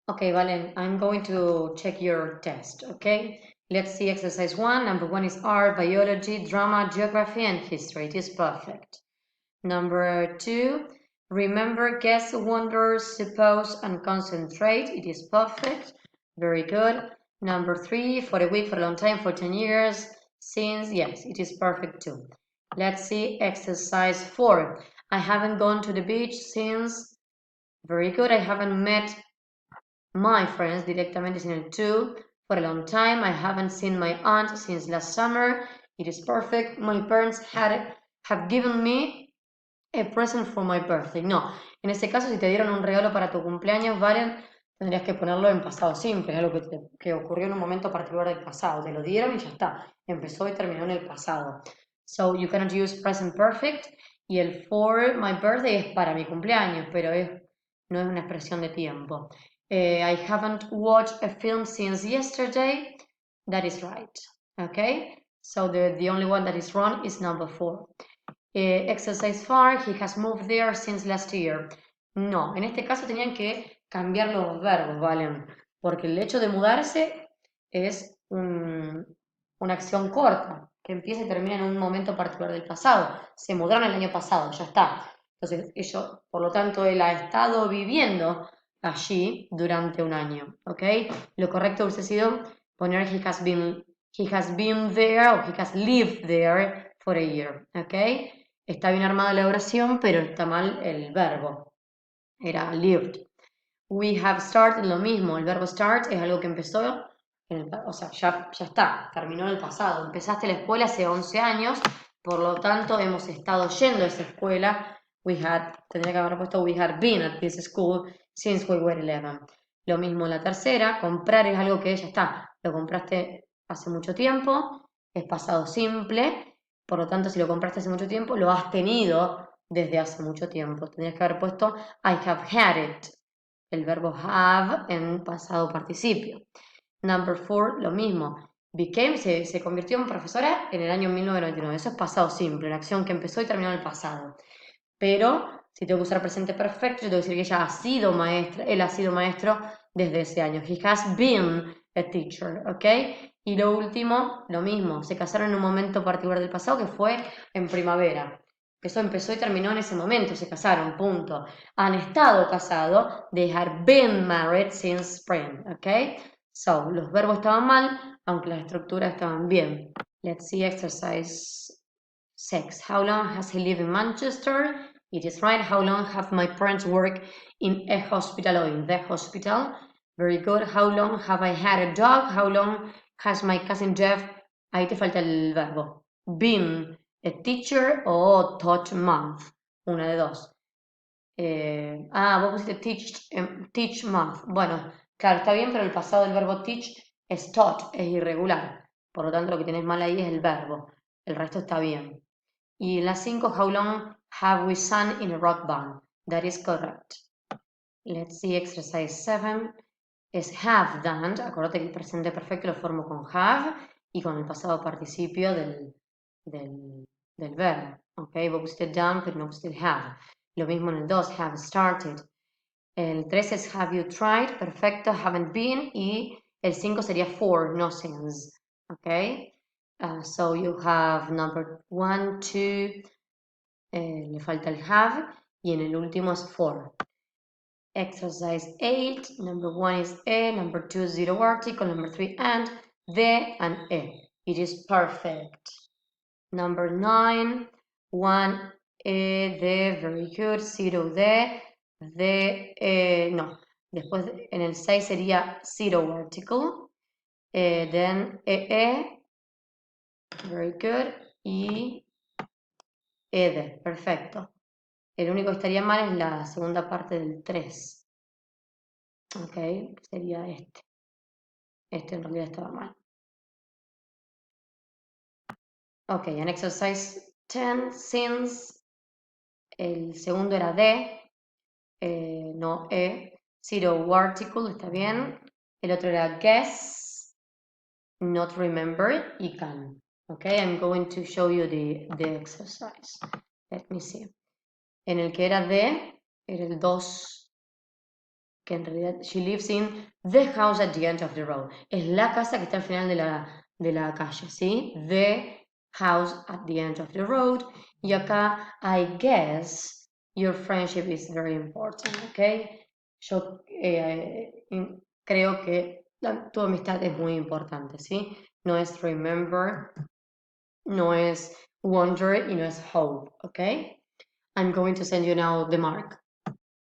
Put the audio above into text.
Okay, Valen, I'm going to check your test, okay? Let's see exercise 1. Number 1 is art, biology, drama, geography, and history. It is perfect. Number 2, remember, guess, wonder, suppose, and concentrate. It is perfect. Very good. Number 3, for a week, for a long time, for 10 years, since, yes, it is perfect too. Let's see exercise 4. I haven't gone to the beach since, very good. I haven't met my friends directamente sin el to for a long time. I haven't seen my aunt since last summer. It is perfect. My parents have given me a present for my birthday. No, en ese caso, si te dieron un regalo para tu cumpleaños, Valen, tendrías que ponerlo en pasado simple, es algo que ocurrió en un momento particular del pasado. Te lo dieron y ya está. Empezó y terminó en el pasado. So you cannot use present perfect. Y el for my birthday es para mi cumpleaños, pero no es una expresión de tiempo. I haven't watched a film since yesterday. That is right. Okay? So the only one that is wrong is number 4. Exercise 5, he has moved there since last year. No, en este caso tenían que cambiar los verbos, ¿valen? Porque el hecho de mudarse es una acción corta, que empieza y termina en un momento particular del pasado. Se mudaron el año pasado, ya está. Entonces, ellos, por lo tanto, él ha estado viviendo allí durante un año, ¿ok? Lo correcto hubiese sido poner he has been there o he has lived there for a year, ¿ok? Está bien armada la oración, pero está mal el verbo. Era lived. We have started, lo mismo. El verbo start es algo que empezó, o sea, ya está, terminó en el pasado. Empezaste la escuela hace 11 años, por lo tanto hemos estado yendo a esa escuela. Tendría que haber puesto we had been at this school since we were 11. Lo mismo la tercera, comprar es algo que ya está, lo compraste hace mucho tiempo, es pasado simple. Por lo tanto, si lo compraste hace mucho tiempo, lo has tenido desde hace mucho tiempo. Tendrías que haber puesto I have had it. El verbo have en pasado participio. Number 4, lo mismo. Became se convirtió en profesora en el año 1999. Eso es pasado simple, una acción que empezó y terminó en el pasado. Pero si tengo que usar presente perfecto, yo tengo que decir que ella ha sido maestra, él ha sido maestro desde ese año. He has been a teacher, ¿ok? Y lo último, lo mismo, se casaron en un momento particular del pasado que fue en primavera. Eso empezó y terminó en ese momento, se casaron, punto. Han estado casados, they had been married since spring, ¿ok? So, los verbos estaban mal, aunque las estructuras estaban bien. Let's see exercise 6. How long has he lived in Manchester? It is right. How long have my parents worked in a hospital or in the hospital? Very good. How long have I had a dog? How long has my cousin Jeff? Ahí te falta el verbo. Been a teacher o taught month. Una de dos. Vos pusiste teach month. Bueno, claro, está bien, pero el pasado del verbo teach es taught, es irregular. Por lo tanto, lo que tenés mal ahí es el verbo. El resto está bien. Y la 5, how long have we sung in a rock band? That is correct. Let's see exercise 7. Es have done. Acuérdate que el presente perfecto lo formo con have y con el pasado participio del verbo. Ok, vos pusiste done, pero no pusiste have. Lo mismo en el 2, have started. El 3 es have you tried, perfecto, haven't been. Y el 5 sería for, no since. Ok. So you have number 1, 2, le falta el have, y en el último es for. Exercise 8, number 1 is a, number 2 zero article, number 3 and, the and a. It is perfect. Number 9, 1 the, very good, 0 the, no. Después en el 6 sería zero article, then very good, y ede, perfecto. El único que estaría mal es la segunda parte del 3. Ok, sería este. Este en realidad estaba mal. Ok, en exercise 10, since, el segundo era de, no zero article, está bien. El otro era guess, not remember, y can. Ok, I'm going to show you the exercise. Let me see. En el que era de, era el 2. que en realidad she lives in the house at the end of the road. Es la casa que está al final de la calle, ¿sí? The house at the end of the road. Y acá, I guess your friendship is very important, ¿ok? Yo creo que tu amistad es muy importante, ¿sí? No es remember, no es wonder y no es hope, ¿ok? I'm going to send you now the mark.